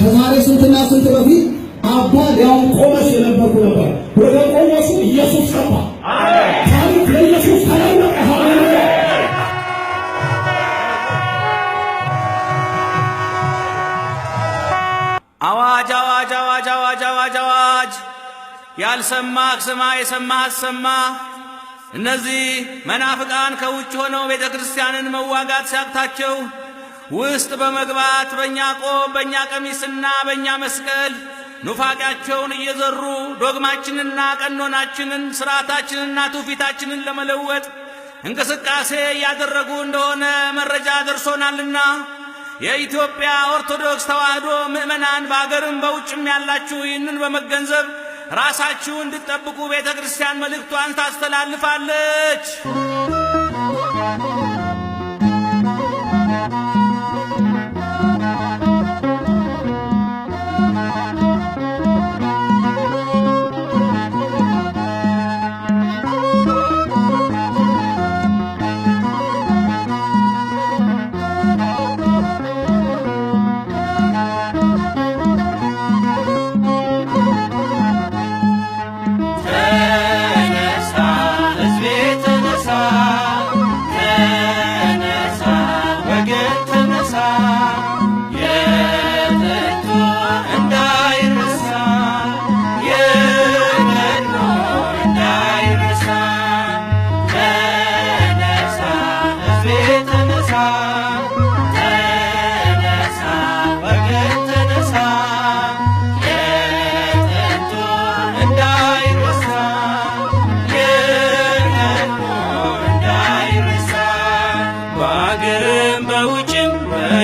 ከዛሬ ስንትና ስንት በፊት አባ ሊያውም ቆመስ የነበርኩ ነበር። ወደ ቆመሱ ኢየሱስ ገባ። ታሪክ ለኢየሱስ ተለወጠ። ሃሌሉያ! አዋጅ አዋጅ አዋጅ አዋጅ አዋጅ አዋጅ! ያልሰማህ ስማ፣ የሰማህ አሰማ። እነዚህ መናፍቃን ከውጭ ሆነው ቤተ ክርስቲያንን መዋጋት ሲያቅታቸው ውስጥ በመግባት በእኛ ቆብ፣ በእኛ ቀሚስና በእኛ መስቀል ኑፋቂያቸውን እየዘሩ ዶግማችንና ቀኖናችንን ሥርዓታችንና ትውፊታችንን ለመለወጥ እንቅስቃሴ እያደረጉ እንደሆነ መረጃ ደርሶናልና የኢትዮጵያ ኦርቶዶክስ ተዋሕዶ ምእመናን በአገርም በውጭም ያላችሁ ይህንን በመገንዘብ ራሳችሁ እንድትጠብቁ ቤተ ክርስቲያን መልእክቷን ታስተላልፋለች።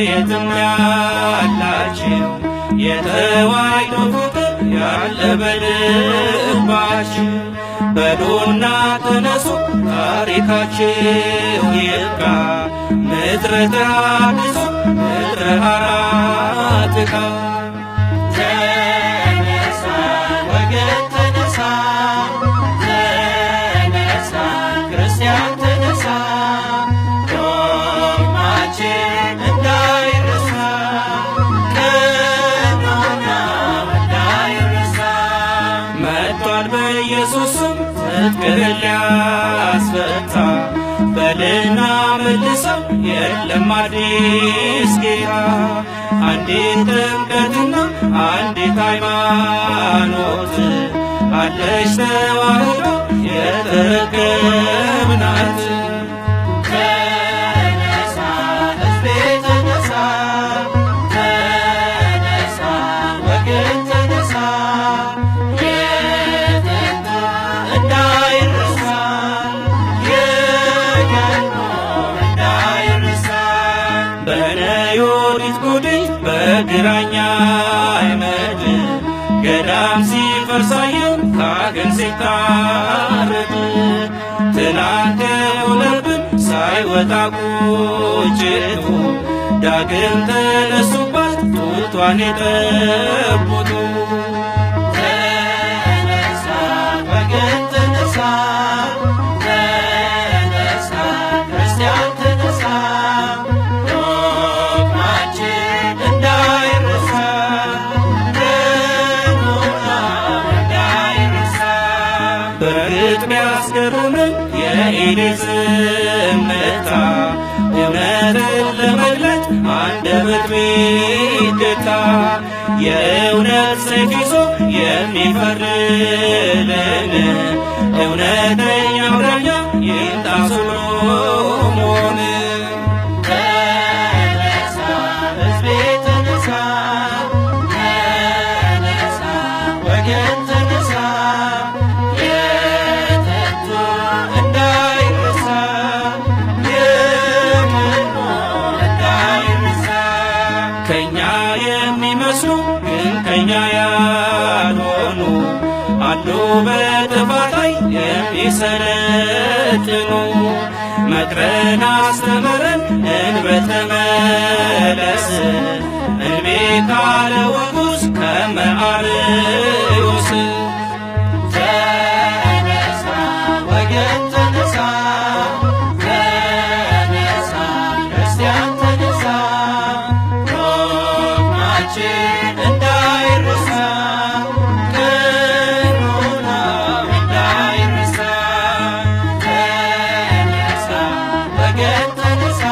የትም ያላችሁ የተዋሕዶ ፍቅር ያለ በልባችሁ በሉና ተነሱ ታሪካችሁ ይብቃ። ምድረ ተሐድሶ ምድረ አራትካ ተነሳ ወገን ተነሳ፣ ተነሳ ክርስቲያን ተነሳ፣ ዶግማችን እንዳይረሳ፣ ቀኖናው እንዳይረሳ። መጥቷል በኢየሱስ ስም ትጥቅህን ሊያስፈታ፣ በልና መልሰው የለም አዲስ ጌታ። አንዲት ጥምቀትና አንዲት ሃይማኖት አለች ተዋሕዶ የተረከብናት። ተነሳ ሕዝቤ ተነሳ፣ ተነሳ ወገን ተነሳ፣ የጥንቱ እንዳይረሳ፣ የቀድሞ እንዳይረሳ። በነዮዲት ጉዲት በግራኛ አይመድ ገዳም ሲፈርሳየው ካህን ሲታረድ፣ ትናንት የሆነብን ሳይወጣ ቁጭቱ ዳግም ተነሱባት ጡቷን የጠቡቱ። ተነሳ ወገን ተነሳ፣ ተነሳ ክርስቲያን ተነሳ፣ ዶግማችን እንዳይረሳ፣ ቀኖናው እንዳይረሳ። በእርግጥ ቢያስገርምን የኤሊት ዝምታ፣ እውነትን ለመግለጥ አንደበት ቢገታ፣ የእውነት ሰይፍ ይዞ የሚፈርድልን እውነተኛው ዳኛ ይምጣ ሶሎሞን። ተነሳ ሕዝቤ ተነሳ፣ ተነሳ ወገን ተነሳ፣ የጥንቱ እንዳይረሳ፣ የቀድሞ እንዳይረሳ። ከእኛ የሚመስሉ ግን ከእኛ ያልሆኑ አሉ በጥፋት ላይ የሚሰለጥኑ። መክረን አስተምረን እንበል ተመለስ፣ እንቢ ካለ ውጉዝ ከመአርዮስ። ተነሳ ወገን ተነሳ፣ ተነሳ ክርስቲያን ተነሳ፣ ዶግማችን እንዳይረሳ ቀኖናው እንዳይረሳ ተነሳ ወገን ተነሳ